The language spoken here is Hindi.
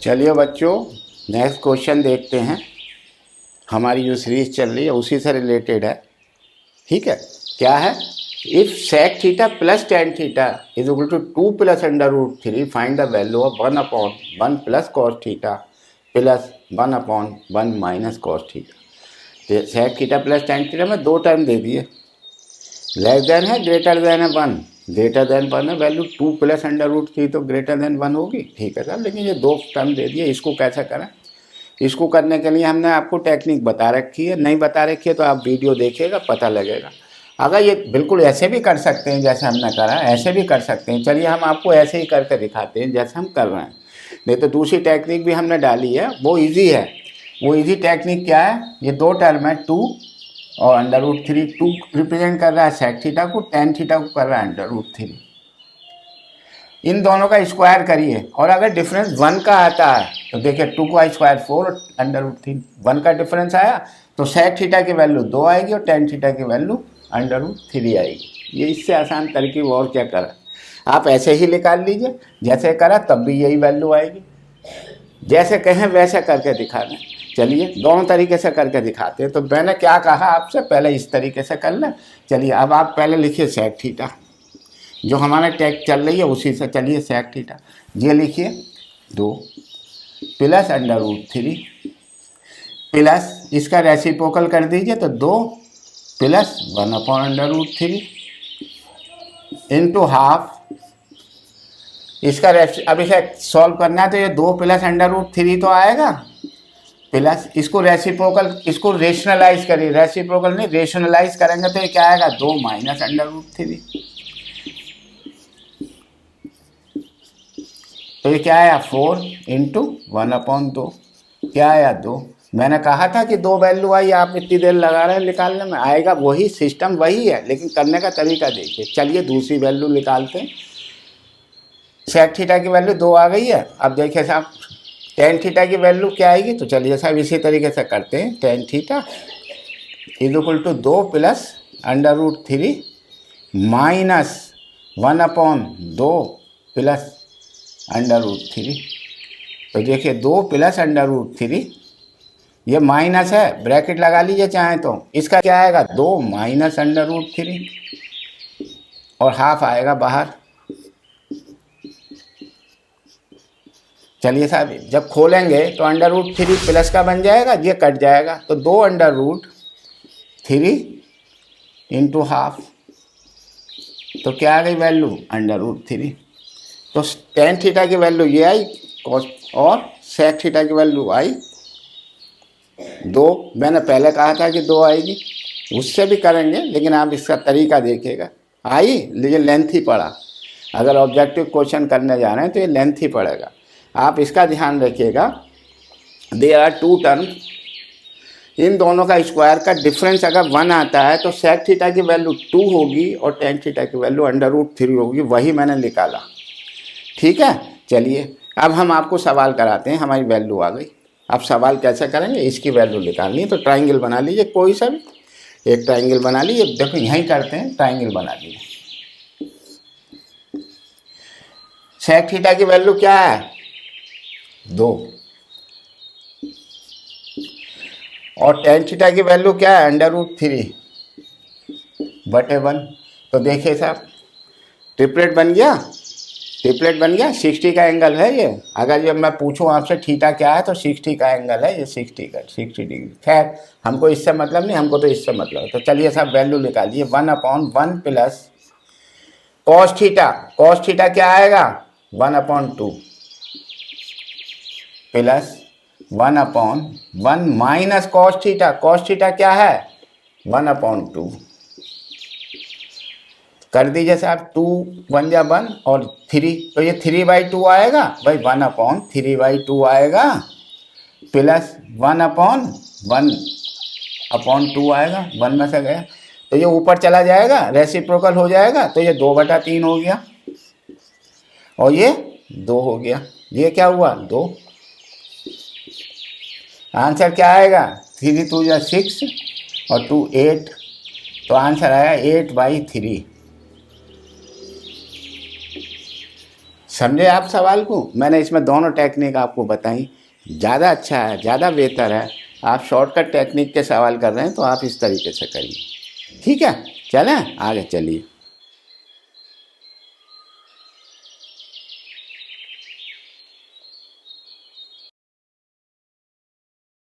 चलिए बच्चों, नेक्स्ट क्वेश्चन देखते हैं। हमारी जो सीरीज चल रही है उसी से रिलेटेड है। ठीक है, क्या है? If sec theta plus tan theta is equal to 2 plus under root 3, find the value of 1/1 plus cos theta plus 1/1 minus cos theta. तो sec theta plus tan theta में दो टर्म दे दिए, लेस देन है ग्रेटर देन है 1, ग्रेटर देन 1 है, वैल्यू 2 प्लस अंडर रूट 3 तो ग्रेटर देन 1 होगी। ठीक है सर, लेकिन ये दो टर्म दे दिए, इसको कैसे करें? इसको करने के लिए हमने आपको टेक्निक बता रखी है, नहीं बता रखी है तो आप वीडियो देखिएगा, पता लगेगा। अगर ये बिल्कुल ऐसे भी कर सकते हैं जैसे हमने करा, ऐसे भी कर सकते हैं। चलिए हम आपको ऐसे ही करके दिखाते हैं जैसे हम कर रहे हैं। नहीं तो दूसरी टेक्निक भी हमने डाली है, वो ईजी है। वो ईजी टेक्निक क्या है? ये दो टर्म है 2 और अंडर रूट 3। 2 रिप्रेजेंट कर रहा है सेक थीटा को, टेन थीटा को कर रहा है अंडर रूट 3। इन दोनों का स्क्वायर करिए और अगर डिफरेंस 1 का आता है तो देखिए 2 का स्क्वायर 4 और अंडर रूट 3, 1 का डिफरेंस आया तो सेक थीटा की वैल्यू 2 आएगी और टेन थीटा की वैल्यू अंडर रूट 3 आएगी। ये इससे आसान तरकीब और क्या करा, आप ऐसे ही निकाल लीजिए जैसे करा, तब भी यही वैल्यू आएगी। जैसे कहें वैसे करके दिखा दें। चलिए दोनों तरीके से करके दिखाते हैं। तो मैंने क्या कहा आपसे, पहले इस तरीके से कर लें। चलिए अब आप पहले लिखिए सेक थीटा, जो हमारा टैग चल रही है उसी से चलिए सेक थीटा। ये लिखिए 2 प्लस अंडर रूट 3 प्लस इसका रेसिप्रोकल कर दीजिए तो 2 प्लस 1/√3 इंटू हाफ। इसका अब इसे सॉल्व करना है तो ये 2 प्लस अंडर रूट 3 तो आएगा, प्लस इसको रेसिप्रोकल, इसको रेशनलाइज करिए, रेसिप्रोकल नहीं रेशनलाइज करेंगे तो ये क्या आएगा 2 माइनस अंडर रूट 3। तो ये क्या आया 4 इंटू 1/2, क्या आया 2। मैंने कहा था कि दो वैल्यू आई, आप इतनी देर लगा रहे हैं निकालने में, आएगा वही, सिस्टम वही है लेकिन करने का तरीका देखिए। चलिए दूसरी वैल्यू निकालते हैं। सेक थीटा की वैल्यू 2 आ गई है। अब देखिए साहब टेन थीटा की वैल्यू क्या आएगी, तो चलिए साहब इसी तरीके से करते हैं। Tan theta is equal to 2 plus under root 3 minus 1/2 plus under root 3। तो देखिए 2 प्लस अंडर रूट 3, ये माइनस है, ब्रैकेट लगा लीजिए चाहे तो। इसका क्या आएगा 2 माइनस अंडर रूट 3 और हाफ आएगा बाहर। चलिए साहब जब खोलेंगे तो अंडर रूट 3 प्लस का बन जाएगा, ये कट जाएगा तो 2 अंडर रूट 3 इंटू हाफ। तो क्या आ गई वैल्यू अंडर रूट 3। तो टेन थीटा की वैल्यू ये आई और सेक थीटा की वैल्यू आई 2। मैंने पहले कहा था कि 2 आएगी, उससे भी करेंगे लेकिन आप इसका तरीका देखिएगा। आई, लेकिन लेंथ ही पड़ा। अगर ऑब्जेक्टिव क्वेश्चन करने जा रहे हैं तो ये लेंथ ही पड़ेगा, आप इसका ध्यान रखिएगा। दे आर टू टर्म, इन दोनों का स्क्वायर का डिफरेंस अगर 1 आता है तो सेक थीटा की वैल्यू 2 होगी और टेन थीटा की वैल्यू अंडर रूट 3 होगी, वही मैंने निकाला। ठीक है, चलिए अब हम आपको सवाल कराते हैं। हमारी वैल्यू आ गई, अब सवाल कैसे करेंगे, इसकी वैल्यू निकालनी है। तो ट्राइंगल बना लीजिए, कोई सा भी एक ट्राइंगल बना लीजिए। देखो यहीं करते हैं, ट्राइंगल बना लीजिए। सेक थीटा की वैल्यू क्या है 2 और टेन थीटा की वैल्यू क्या है अंडर रूट 3/1। तो देखिए साहब ट्रिपलेट बन गया, ट्रिपलेट बन गया। 60 का एंगल है ये। अगर जब मैं पूछूं आपसे थीटा क्या है तो 60 का एंगल है ये, 60 डिग्री। खैर हमको इससे मतलब नहीं, हमको तो इससे मतलब है। तो चलिए साहब वैल्यू निकालिए 1/1 plus cos theta, cos theta क्या आएगा 1/2 plus 1/1 minus cos theta, cos theta क्या है 1/2। कर दीजिए साहब 2 1 जा 1 और 3, तो ये 3/2 आएगा भाई, 1/3/2 आएगा प्लस 1/1/2 आएगा, 1 में से गया तो ये ऊपर चला जाएगा, रेसिप्रोकल हो जाएगा तो ये 2/3 हो गया और ये 2 हो गया। ये क्या हुआ 2। आंसर क्या आएगा 3 2 जा 6 और 2 8, तो आंसर आएगा 8/3। समझे आप सवाल को? मैंने इसमें दोनों टेक्निक आपको बताई, ज़्यादा अच्छा है, ज़्यादा बेहतर है। आप शॉर्टकट टेक्निक के सवाल कर रहे हैं तो आप इस तरीके से करिए, ठीक है? चलें आगे, चलिए।